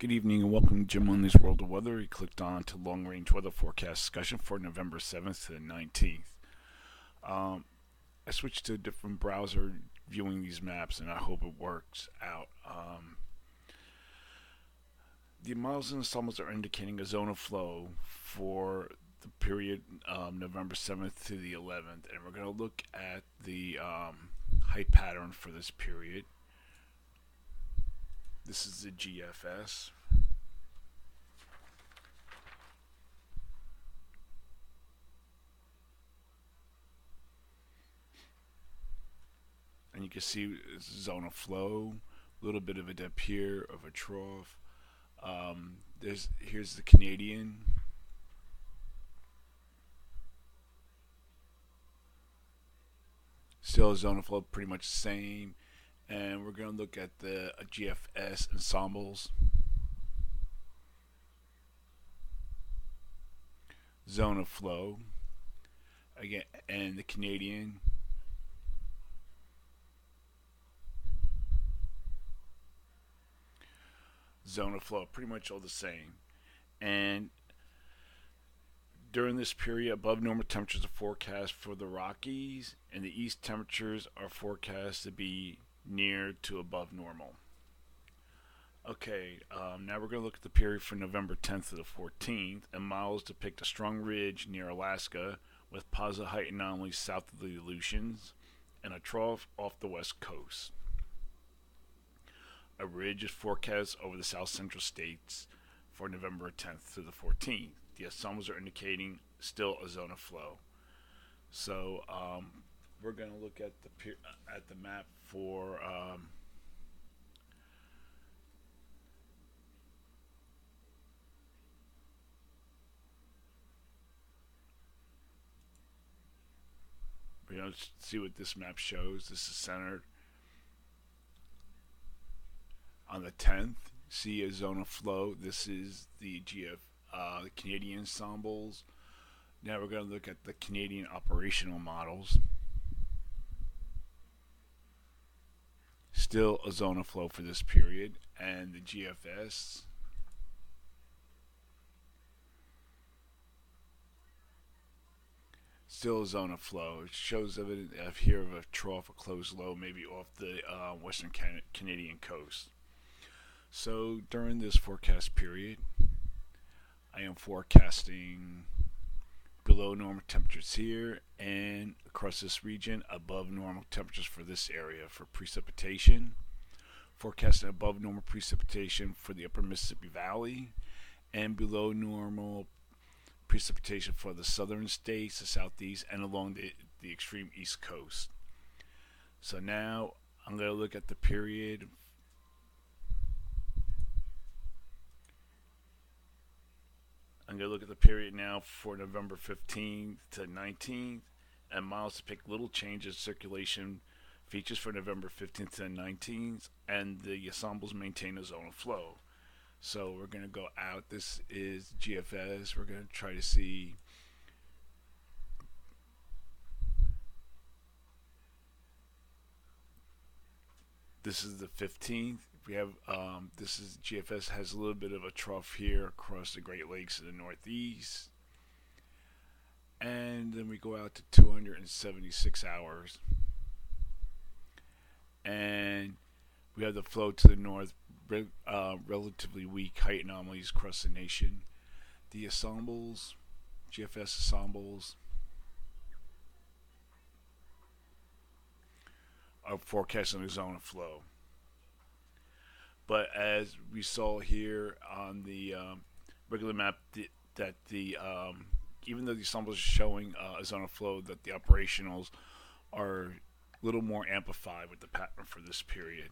Good evening and welcome to Jim Only's World of Weather. You clicked on to long range weather forecast discussion for November 7th to the 19th. I switched to a different browser viewing these maps and I hope it works out. The models and ensembles are indicating a zone of flow for the period November 7th to the 11th, and we're going to look at the height pattern for this period. This is the GFS. And you can see it's a zone of flow, a little bit of a dip here, of a trough. Here's the Canadian. Still a zone of flow, pretty much the same. And we're going to look at the GFS ensembles. Zone of flow. Again, and the Canadian. Zone of flow, pretty much all the same. And during this period, above normal temperatures are forecast for the Rockies, and the east temperatures are forecast to be near to above normal. Okay, now we're going to look at the period for November 10th to the 14th, and models depict a strong ridge near Alaska with positive height anomalies south of the Aleutians and a trough off the west coast. A ridge is forecast over the south central states for November 10th to the 14th. The ensembles are indicating still a zone of flow. So we're going to look at the map for we're going to see what this map shows. This is centered on the 10th. See a zone of flow. This is the Canadian ensembles. Now we're going to look at the Canadian operational models. Still a zone of flow for this period, and the GFS. Still a zone of flow. It shows evidence here of a trough, a closed low, maybe off the western Canadian coast. So during this forecast period, I am forecasting below normal temperatures here and across this region, above normal temperatures for this area for precipitation. Forecasting above normal precipitation for the upper Mississippi Valley and below normal precipitation for the southern states, the southeast, and along the extreme east coast. So now I'm going to look at the period now for November 15th to 19th, and models depict little changes in circulation features for November 15th to 19th, and the ensembles maintain a zone of flow. So we're going to go out. This is GFS. We're going to try to see this is the 15th. We have this is GFS has a little bit of a trough here across the Great Lakes in the northeast, and then we go out to 276 hours, and we have the flow to the north, relatively weak height anomalies across the nation. The ensembles, GFS ensembles, are forecasting a zone of flow. But as we saw here on the regular map, that the even though the ensembles are showing a zone of flow, that the operationals are a little more amplified with the pattern for this period.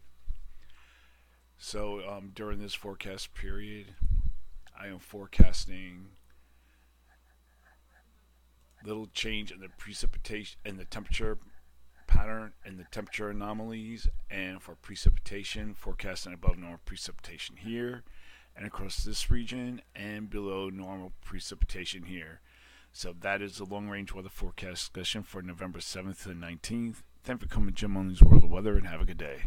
So during this forecast period, I am forecasting little change in the precipitation and the temperature pattern and the temperature anomalies, and for precipitation, forecasting above normal precipitation here and across this region, and below normal precipitation here. So that is the long range weather forecast discussion for November 7th to the 19th. Thank you for coming to Jim Only's World of Weather, and have a good day.